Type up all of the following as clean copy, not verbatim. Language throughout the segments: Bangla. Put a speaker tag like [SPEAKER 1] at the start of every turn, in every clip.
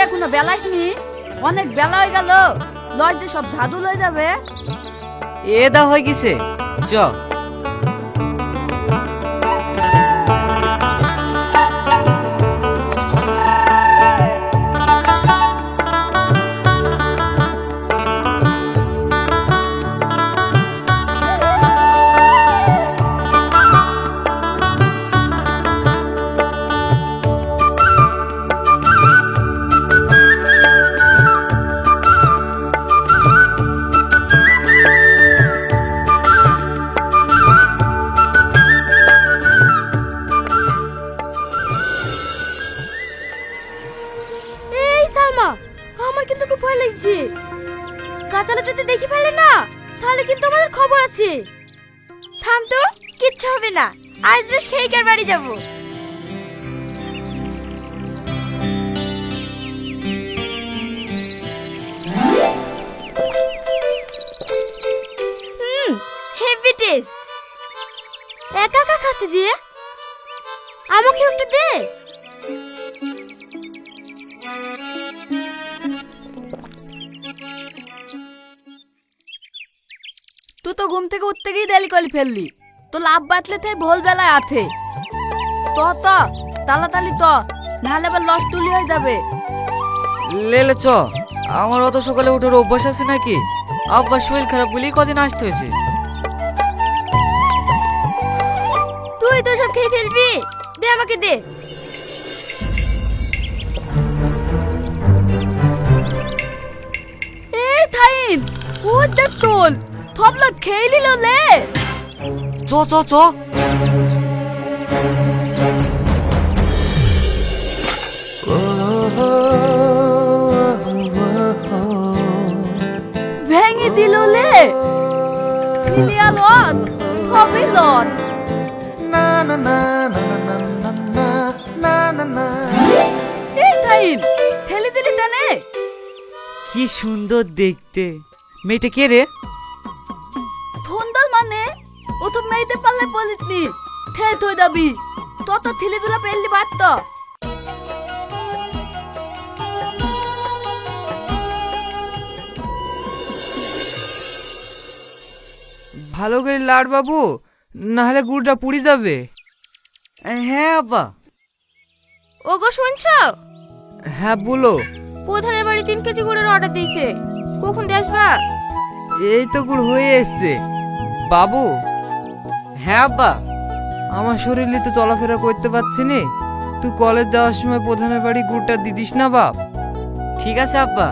[SPEAKER 1] এখনো বেলাসনি? অনেক বেলা হয়ে গেল। লজ দিয়ে সব ঝাড়ু লয়ে যাবে।
[SPEAKER 2] এ দা হয়ে গেছে, চ।
[SPEAKER 3] এই সালমা, আমার কিন্তু খুব ভয় লাগছে। গাছালা যদি দেখি ফেলে না, তাহলে কিন্তু আমাদের খবর আছে। থাম তো, কিচ্ছু হবে না। আজ রোজ খেয়ে কার বাড়ি যাব। Heavy taste. একা একা খাচ্ছি যে, আমাকে একটু দে।
[SPEAKER 1] তুই তো ঘুম থেকে উঠতে গিয়ে দেরি করে ফেললি। তো লাভ বাতলে তাই ভোল বেলায় আছে। তো তাড়াতাড়ি তো, নাহলে আবার লস তুলি হয়ে যাবে।
[SPEAKER 2] লে চ। আমার অত সকালে উঠার অভ্যাস আছে নাকি? আব্বার শরীর খারাপ বলেই কদিন আসতে হয়েছে।
[SPEAKER 3] তুই তো সব খেয়ে ফেলবি, দে আমাকে দে।
[SPEAKER 1] এই থাইন, ও দেখ তোল থবলা খেয়ে নিল লে।
[SPEAKER 2] চ চ চ।
[SPEAKER 1] ভেঙে দিল লে। ফিলিয়া লত, থবি লত। এই থাইন, ঠেলি দিলি টানে।
[SPEAKER 2] কি সুন্দর দেখতে। মেয়েটা কে রে?
[SPEAKER 1] ধন্দল মানে ও তো মেয়েতে পারলে বলিতনি থে থই দাবি তত ঠেলি দুলা পেললি বাত।
[SPEAKER 4] ভালো করে লাড় বাবু, নাহলে গুড়টা পুড়ে যাবে।
[SPEAKER 2] হ্যাঁ আব্বা।
[SPEAKER 3] ওগো শুনছো?
[SPEAKER 4] হ্যাঁ বলো।
[SPEAKER 3] প্রধানের বাড়ি 3 কেজি গুড়ের অর্ডার দিয়েছে। কখন দিয়ে আসবা?
[SPEAKER 4] এই তো গুড় হয়ে এসছে। বাবু,
[SPEAKER 2] হ্যাঁ আব্বা।
[SPEAKER 4] আমার শরীরে তো চলাফেরা করতে পারছি নি। তুই কলেজ যাওয়ার সময় প্রধানের বাড়ি গুড়টা দিদিস না বাপ।
[SPEAKER 2] ঠিক আছে আব্বা।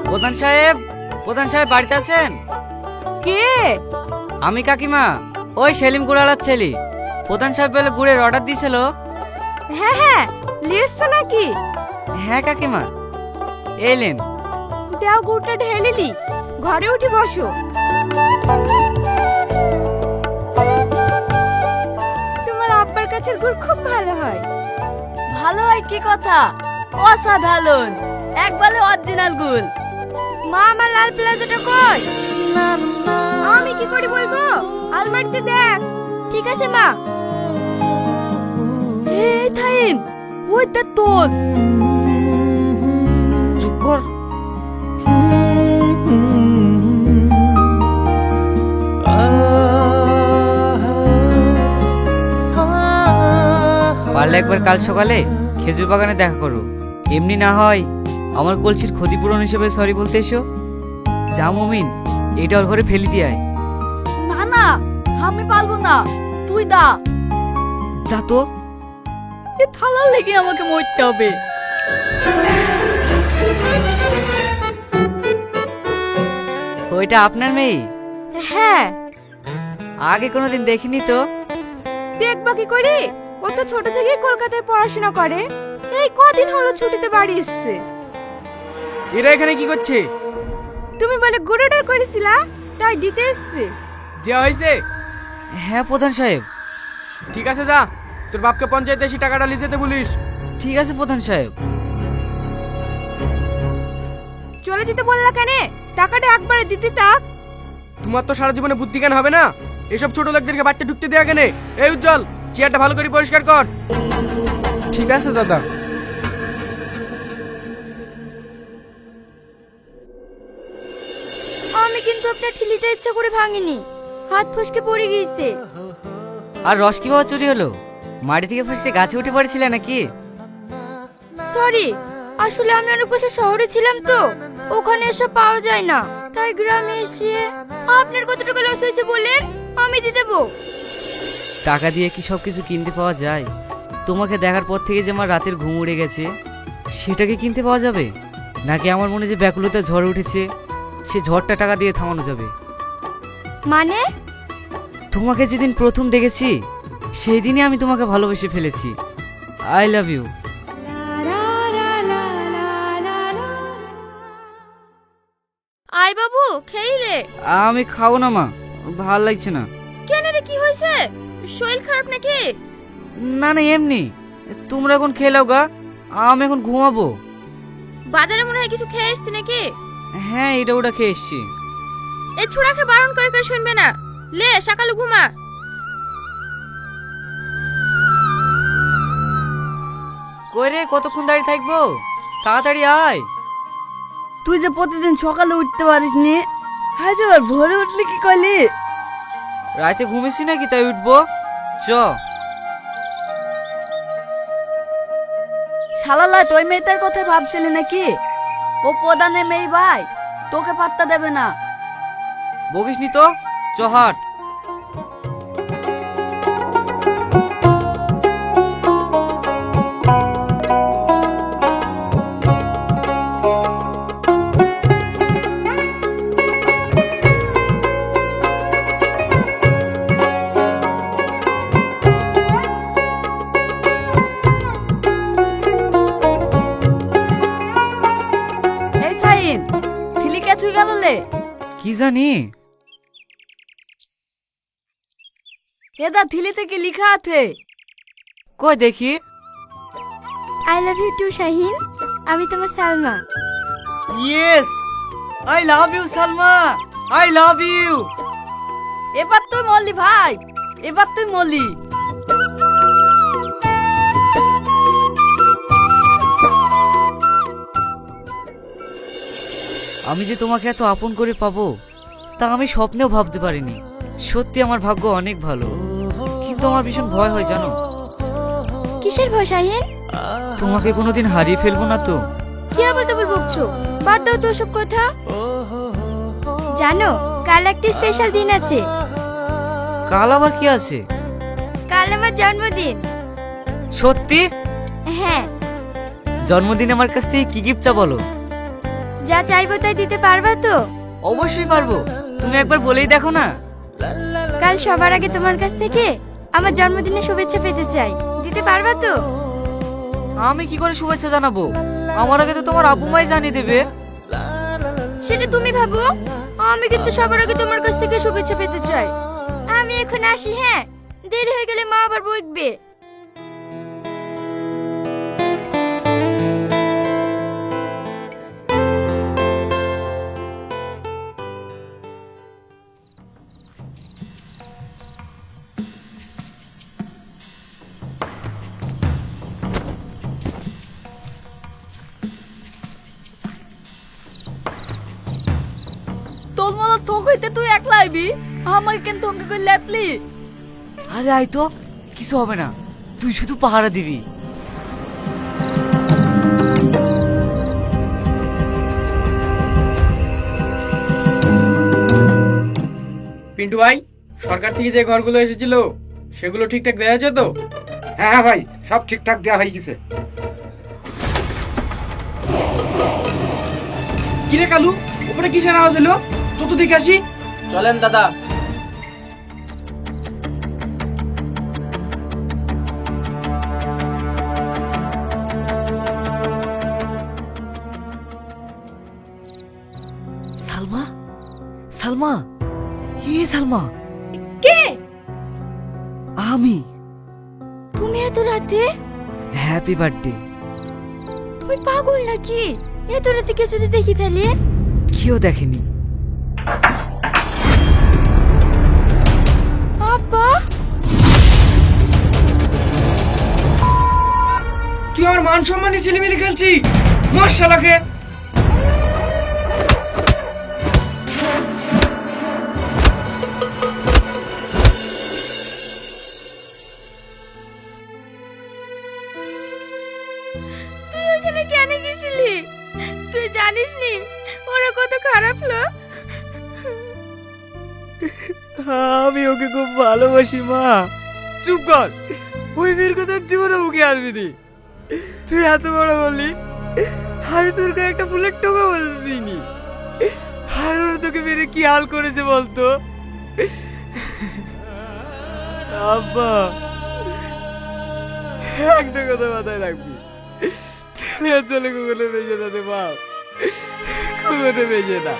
[SPEAKER 2] প্রধান সাহেব, প্রধান সাহেব বাড়িতে আছেন?
[SPEAKER 1] কে?
[SPEAKER 2] আমি কাকিমা, ওই সেলিম গুড়ালার ছেলে। প্রধান সাহেব বলে গুড়ের অর্ডার দিয়েছিল।
[SPEAKER 3] হ্যাঁ হ্যাঁ, লিয়েছো নাকি?
[SPEAKER 2] হ্যাঁ কাকিমা, এলেন।
[SPEAKER 3] দাও গুড়টা ঢেলেলি, ঘরে উঠে বসো। তোমার আব্বার কাছের গুড় খুব ভালো হয়।
[SPEAKER 1] ভালো হয় কি কথা, অসাধারণ একবারে অরিজিনাল গুল।
[SPEAKER 3] মা, আমার লাল প্লাজোটা কই? আমি কি করে বলবো? আলমারিতে দেখ। ঠিক আছে মা।
[SPEAKER 1] এই থাইন, ওই দেখ তোল।
[SPEAKER 2] চুপ কর। পারলে একবার কাল সকালে খেজুর বাগানে দেখা করো। এমনি না হয় আমার কলসির ক্ষতিপূরণ হিসেবে সরি বলতে এসো। যা মমিন, এটা ওর ঘরে ফেলি দিয়ে আয়।
[SPEAKER 1] না না, আমি পারবো না, তুই দা।
[SPEAKER 2] যা তো।
[SPEAKER 1] এ থালার লেগে আমাকে মরতে হবে।
[SPEAKER 2] ওইটা আপনার মেয়ে?
[SPEAKER 3] হ্যাঁ।
[SPEAKER 2] আগে কোনোদিন দেখিনি তো।
[SPEAKER 3] দেখবা কি করে? ও তো ছোট থেকেই কলকাতায় পড়াশোনা করে। এই কদিন হলো ছুটিতে বাড়ি এসেছে।
[SPEAKER 4] এরা এখানে কি করছে?
[SPEAKER 3] তুমি বলে গুড় অর্ডার করেছিলা, তাই দিতে এসেছে।
[SPEAKER 4] দেওয়া হয়েছে?
[SPEAKER 2] হ্যাঁ প্রধান সাহেব।
[SPEAKER 4] ঠিক আছে, যা তোর বাপকে পঞ্চায়েতে এসে টাকাটা লিখে বলিস।
[SPEAKER 2] ঠিক আছে প্রধান সাহেব।
[SPEAKER 3] চলে যেতে বললা কেন? টাকাটা একবারে দিতে থাক।
[SPEAKER 4] তোমার তো সারা জীবনে বুদ্ধি জ্ঞান হবে না।
[SPEAKER 5] এসব ছোট লোকদেরকে বাড়িতে ঢুকতে দেয়া কেনে? এই উজ্জ্বল, চেয়ারটা ভালো করে পরিষ্কার কর। ঠিক আছে দাদা।
[SPEAKER 3] আমি কিন্তু আপনার ঠিলিটা ইচ্ছা করে ভাঙিনি, হাত ফসকে পড়ে গিয়েছে।
[SPEAKER 2] আর রস কিভাবে চুরি হলো? মাটি থেকে ফসকে গাছে উঠে পড়েছিলে নাকি?
[SPEAKER 3] সরি, আসলে আমি অনেক বছর শহরে ছিলাম তো, ওখানে এসব পাওয়া যায় না, তাই গ্রামে এসে। আপনার কত টাকা লস হয়েছে বলেন, আমি দিয়ে দেবো।
[SPEAKER 2] টাকা দিয়ে কি সব কিছু কিনতে পাওয়া যায়? তোমাকে দেখার পর থেকে যে আমার রাতের ঘুম উড়ে গেছে, সেটাকে কিনতে পাওয়া যাবে? নাকি আমার মনে যে ব্যাকুলতা ঝড় উঠেছে, সে ঝড়টা টাকা দিয়ে থামানো যাবে?
[SPEAKER 3] মানে?
[SPEAKER 2] তোমাকে যেদিন প্রথম দেখেছি, সেই দিনই আমি তোমাকে ভালোবেসে ফেলেছি। I love you.
[SPEAKER 3] আই বাবু, খেইলে?
[SPEAKER 2] আমি খাবো না মা, ভাল লাগছে না।
[SPEAKER 3] কেন রে, কি হয়েছে? শরীর খারাপ নাকি?
[SPEAKER 2] না না, এমনি। তোমরা এখন খেয়ে নাও গা, আমি এখন ঘুমাবো।
[SPEAKER 3] বাজারে মনে হয় কিছু খেয়ে এসছি নাকি?
[SPEAKER 2] হ্যাঁ, এটা ওটা খেয়ে এসছি।
[SPEAKER 3] এই ছোড়াকে বারণ করে করে শুনবে না, লে সকালে ঘুমা।
[SPEAKER 2] কই রে, কতক্ষণ দাঁড়িয়ে থাকবো? তাড়াতাড়ি আয়।
[SPEAKER 1] তুই যে প্রতিদিন সকালে উঠতে পারিস নি, আজ আবার ভোরে উঠলি কি করলি?
[SPEAKER 2] রাতে ঘুমিয়েছি নাকি তাই উঠবো? চ।
[SPEAKER 1] শালালা তুই মেয়েটার কথা ভাবছিলি নাকি? ও প্রধানের মেয়ে ভাই, তোকে পাত্তা দেবে না।
[SPEAKER 2] বকিস নি তো, চ হাট।
[SPEAKER 1] এই সাইন, থিলিকে তুই গেল লে?
[SPEAKER 2] কি জানি?
[SPEAKER 1] এদা থিলিতে কি লিখা আছে?
[SPEAKER 2] কই দেখি।
[SPEAKER 3] I love you too Shahin, আমি তোমার Salma.
[SPEAKER 2] Yes, I love you Salma, I love you.
[SPEAKER 1] এবার তুই মরলি ভাই, এবার তুই মরলি।
[SPEAKER 2] আমি যে তোমাকে এত আপন করে পাবো, তা আমি স্বপ্নেও ভাবতে পারিনি। সত্যি আমার ভাগ্য অনেক ভালো, কিন্তু আমার ভীষণ ভয় হয় জানো।
[SPEAKER 3] কিসের ভয় শাহিন?
[SPEAKER 2] তোমাকে কোনোদিন হারিয়ে ফেলবো না তো?
[SPEAKER 3] কি আবার তো বকছো, বাদ দাও তো সব কথা। জানো, কাল একটা স্পেশাল দিন আছে।
[SPEAKER 2] কাল আবার কি আছে?
[SPEAKER 3] কাল আমার জন্মদিন।
[SPEAKER 2] সত্যি?
[SPEAKER 3] হ্যাঁ।
[SPEAKER 2] জন্মদিন আমার কাছ থেকে কি গিফট চা বলো?
[SPEAKER 3] যা চাইবো তাই দিতে পারবা তো?
[SPEAKER 2] অবশ্যই পারবো, তুমি একবার বলেই দেখো না।
[SPEAKER 3] কাল সবার আগে তোমার কাছ থেকে আমার জন্মদিনের শুভেচ্ছা পেতে চাই, দিতে পারবা তো?
[SPEAKER 2] আমি কি করে শুভেচ্ছা জানাবো? আমার আগে তো তোমার আব্বু মাই জানিয়ে দেবে।
[SPEAKER 3] সেটা তুমি ভাবো, আমি কিন্তু সবার আগে তোমার কাছ থেকে শুভেচ্ছা পেতে চাই। আমি এখন আসি, হ্যাঁ, দেরি হয়ে গেলে মা আবার বকবে।
[SPEAKER 1] তোর মতো থোক হইতে তুই একলা আইবি, আমাকে কেন থঙ্গে করে লেপলি?
[SPEAKER 2] আরে আয় তো, কিছু হবে না, তুই শুধু পাহারা দিবি।
[SPEAKER 5] পিন্টু ভাই, সরকার থেকে যে ঘরগুলো এসেছিল সেগুলো ঠিকঠাক দেওয়া আছে তো?
[SPEAKER 6] হ্যাঁ হ্যাঁ ভাই, সব ঠিকঠাক দেওয়া হয়ে গেছে।
[SPEAKER 5] কিরে কালু, উপরে কিসের আওয়াজ হলো? চত দেখে আসি। চলেন দাদা।
[SPEAKER 2] সালমা, সালমা, সালমা।
[SPEAKER 3] কে?
[SPEAKER 2] আমি।
[SPEAKER 3] তুমি এত রাতে?
[SPEAKER 2] Happy birthday.
[SPEAKER 3] তুই পাগল নাকি? এত রাতে কে যদি দেখি ফেলে?
[SPEAKER 2] কেউ দেখেনি।
[SPEAKER 3] আব্বা
[SPEAKER 5] তুই আমার মান সম্মানে ছেলেমেয়ে খেলছি, মার শালাকে।
[SPEAKER 3] তুই ওখানে কেন গেছিলি? তুই জানিস নি ওরা কত খারাপ লোক?
[SPEAKER 4] আমি ওকে খুব ভালোবাসি মা। চুপ কর, ওই মেয়ের কথা জীবনে মুখে আসবি নি। তুই এত বড় বললি, আমি তোর গায়ে একটা বুলেট টোকা বলতে দিইনি। আর ওরা তোকে মেরে কি হাল করেছে বলতো? আব্বা, একটা কথা মাথায় রাখবি, তেলে চলে কুকুরে বেজে না রে বাপ, কুকুরে বেজে না।